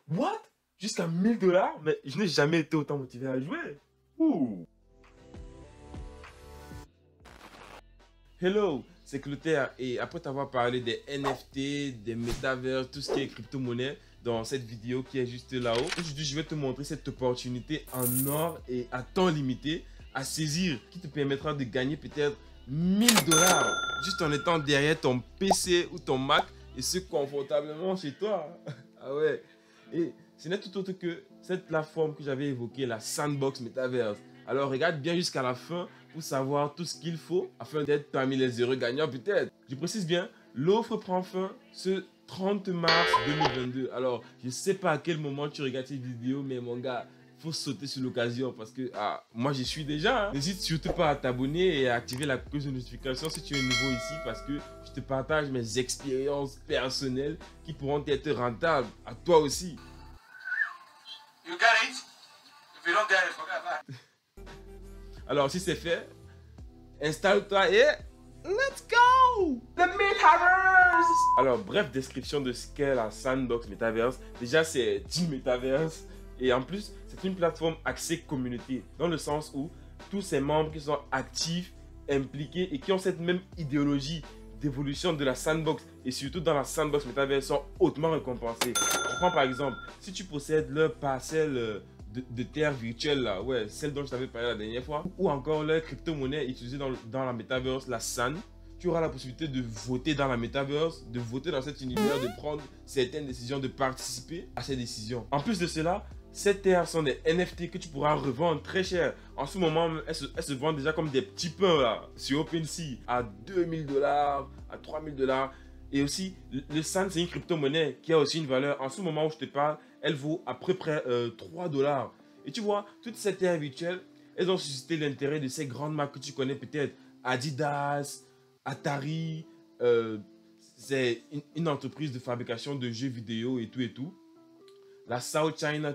What? Jusqu'à 1000 dollars? Mais je n'ai jamais été autant motivé à jouer. Ouh. Hello, c'est Clotaire et après t'avoir parlé des NFT, des métavers, tout ce qui est crypto-monnaie dans cette vidéo qui est juste là-haut, aujourd'hui je vais te montrer cette opportunité en or et à temps limité à saisir qui te permettra de gagner peut-être 1000 dollars juste en étant derrière ton PC ou ton Mac et ce confortablement chez toi. Ah ouais. Et ce n'est tout autre que cette plateforme que j'avais évoquée, la Sandbox Metaverse. Alors regarde bien jusqu'à la fin pour savoir tout ce qu'il faut afin d'être parmi les heureux gagnants peut-être. Je précise bien, l'offre prend fin ce 30 mars 2022. Alors je ne sais pas à quel moment tu regardes cette vidéo, mais mon gars, faut sauter sur l'occasion parce que moi j'y suis déjà. Hein. N'hésite surtout pas à t'abonner et à activer la cloche de notification si tu es nouveau ici parce que je te partage mes expériences personnelles qui pourront être rentables à toi aussi. You get it? If you don't get it, forget about it. Alors si c'est fait, installe-toi et let's go! The Metaverse! Alors bref description de ce qu'est la Sandbox Metaverse. Déjà c'est une Metaverse et en plus c'est une plateforme axée communauté dans le sens où tous ces membres qui sont actifs, impliqués et qui ont cette même idéologie d'évolution de la sandbox et surtout dans la sandbox Metaverse sont hautement récompensés. Je prends par exemple, si tu possèdes leur parcelle de terre virtuelle là, ouais, celle dont je t'avais parlé la dernière fois, ou encore leur crypto-monnaie utilisée dans la Metaverse, la SAN, tu auras la possibilité de voter dans la Metaverse, de voter dans cet univers, de prendre certaines décisions, de participer à ces décisions. En plus de cela, ces terres sont des NFT que tu pourras revendre très cher. En ce moment, elles se vendent déjà comme des petits pains là, sur OpenSea à 2000 dollars, à 3000 dollars. Et aussi, le SAN, c'est une crypto-monnaie qui a aussi une valeur. En ce moment où je te parle, elle vaut à peu près 3 dollars. Et tu vois, toutes ces terres virtuelles, elles ont suscité l'intérêt de ces grandes marques que tu connais peut-être. Adidas, Atari, c'est une entreprise de fabrication de jeux vidéo et tout et tout. La South China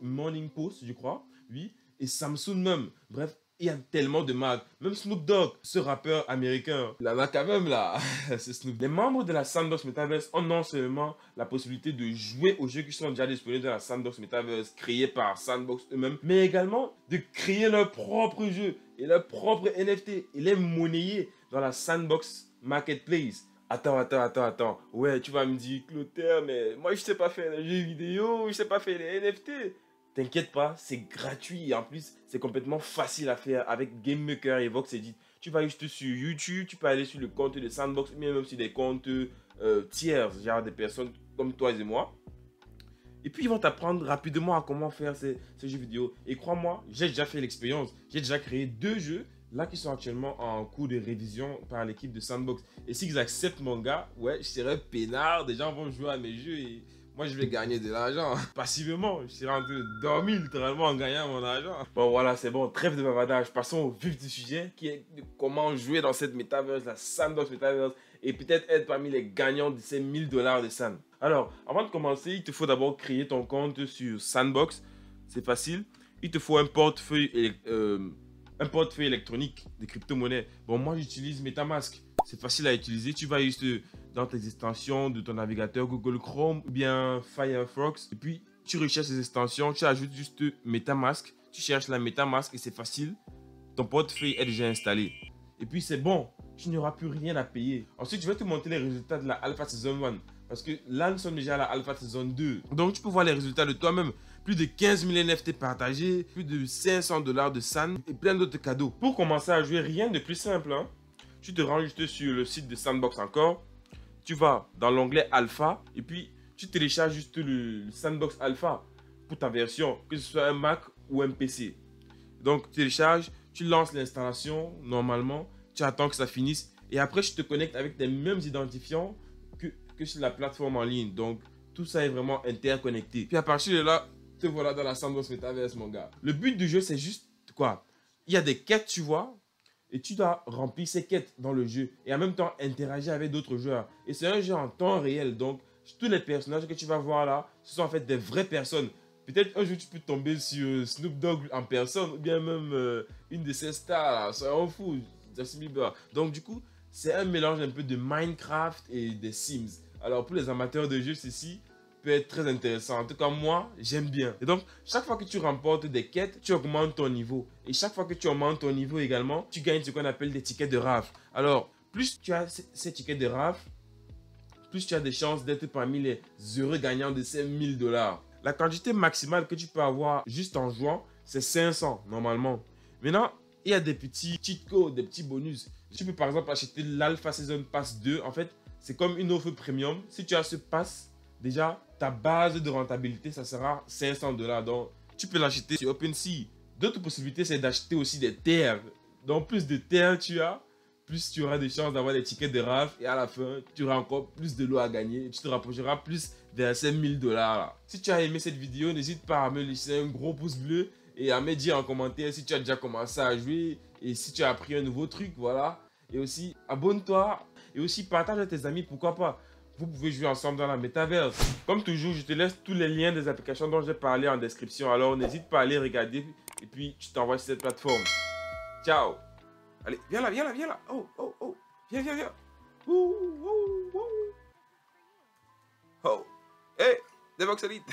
Morning Post, je crois, oui, et Samsung même. Bref, il y a tellement de marques. Même Snoop Dogg, ce rappeur américain, il en a quand même là, c'est Snoop. Les membres de la Sandbox Metaverse ont non seulement la possibilité de jouer aux jeux qui sont déjà disponibles dans la Sandbox Metaverse, créés par Sandbox eux-mêmes, mais également de créer leur propre jeu et leur propre NFT et les monnayer dans la Sandbox Marketplace. Attends. Ouais, tu vas me dire, Clotaire, mais moi, je sais pas faire les jeux vidéo, je sais pas faire les NFT. T'inquiète pas, c'est gratuit et en plus, c'est complètement facile à faire avec GameMaker et VoxEdit. Tu vas juste sur YouTube, tu peux aller sur le compte de Sandbox, mais même sur des comptes tiers, genre des personnes comme toi et moi. Et puis, ils vont t'apprendre rapidement à comment faire ces jeux vidéo. Et crois-moi, j'ai déjà fait l'expérience. J'ai déjà créé 2 jeux là qui sont actuellement en cours de révision par l'équipe de Sandbox. Et s'ils acceptent mon gars, ouais, je serai peinard. Des gens vont jouer à mes jeux et moi je vais gagner de l'argent. Passivement, je serai en train de dormir littéralement en gagnant mon argent. Bon voilà, c'est bon, trêve de bavardage. Passons au vif du sujet qui est de comment jouer dans cette Metaverse, la Sandbox Metaverse, et peut-être être parmi les gagnants de ces 1000 dollars de Sand. Alors, avant de commencer, il te faut d'abord créer ton compte sur Sandbox. C'est facile. Il te faut un portefeuille électronique de crypto-monnaie. Bon, moi, j'utilise MetaMask. C'est facile à utiliser. Tu vas juste dans tes extensions de ton navigateur Google Chrome ou bien Firefox. Et puis, tu recherches les extensions. Tu ajoutes juste MetaMask. Tu cherches la MetaMask et c'est facile. Ton portefeuille est déjà installé. Et puis, c'est bon. Tu n'auras plus rien à payer. Ensuite, je vais te montrer les résultats de la Alpha Season 1. Parce que là, nous sommes déjà à la Alpha Season 2. Donc, tu peux voir les résultats de toi-même. Plus de 15 000 NFT partagés, plus de 500 dollars de SAN et plein d'autres cadeaux. Pour commencer à jouer, rien de plus simple. Hein? Tu te rends juste sur le site de Sandbox encore. Tu vas dans l'onglet Alpha et puis tu télécharges juste le Sandbox Alpha pour ta version, que ce soit un Mac ou un PC. Donc, tu télécharges, tu lances l'installation normalement, tu attends que ça finisse et après, tu te connectes avec tes mêmes identifiants que sur la plateforme en ligne. Donc, tout ça est vraiment interconnecté. Puis à partir de là, te voilà dans la Sandbox Metaverse, mon gars. Le but du jeu, c'est juste quoi? Il y a des quêtes, tu vois, et tu dois remplir ces quêtes dans le jeu et en même temps interagir avec d'autres joueurs. Et c'est un jeu en temps réel, donc tous les personnages que tu vas voir là, ce sont en fait des vraies personnes. Peut-être un jour tu peux tomber sur Snoop Dogg en personne ou bien même une de ses stars, ça en fout, Justin Bieber. Donc du coup, c'est un mélange un peu de Minecraft et des Sims. Alors pour les amateurs de jeux, ceci, peut être très intéressant. En tout cas, moi, j'aime bien. Et donc, chaque fois que tu remportes des quêtes, tu augmentes ton niveau. Et chaque fois que tu augmentes ton niveau également, tu gagnes ce qu'on appelle des tickets de RAF. Alors, plus tu as ces tickets de RAF, plus tu as des chances d'être parmi les heureux gagnants de ces 1000 $. La quantité maximale que tu peux avoir juste en jouant, c'est 500 normalement. Maintenant, il y a des petits cheat codes, des petits bonus. Tu peux par exemple acheter l'Alpha Season Pass 2. En fait, c'est comme une offre premium. Si tu as ce pass, déjà, ta base de rentabilité, ça sera 500 $. Donc, tu peux l'acheter sur OpenSea. D'autres possibilités, c'est d'acheter aussi des terres. Donc, plus de terres tu as, plus tu auras des chances d'avoir des tickets de RAF. Et à la fin, tu auras encore plus de lots à gagner. Et tu te rapprocheras plus vers ces 1000 $. Là. Si tu as aimé cette vidéo, n'hésite pas à me laisser un gros pouce bleu. Et à me dire en commentaire si tu as déjà commencé à jouer. Et si tu as appris un nouveau truc, voilà. Et aussi, abonne-toi. Et aussi, partage à tes amis, pourquoi pas. Vous pouvez jouer ensemble dans la métaverse. Comme toujours, je te laisse tous les liens des applications dont j'ai parlé en description. Alors, n'hésite pas à aller regarder. Et puis, tu t'envoies sur cette plateforme. Ciao. Allez, viens là, viens là, viens là. Oh, oh, oh. Viens, viens, viens. Ouh, ouh, ouh. Oh. Hey, Devoxelite.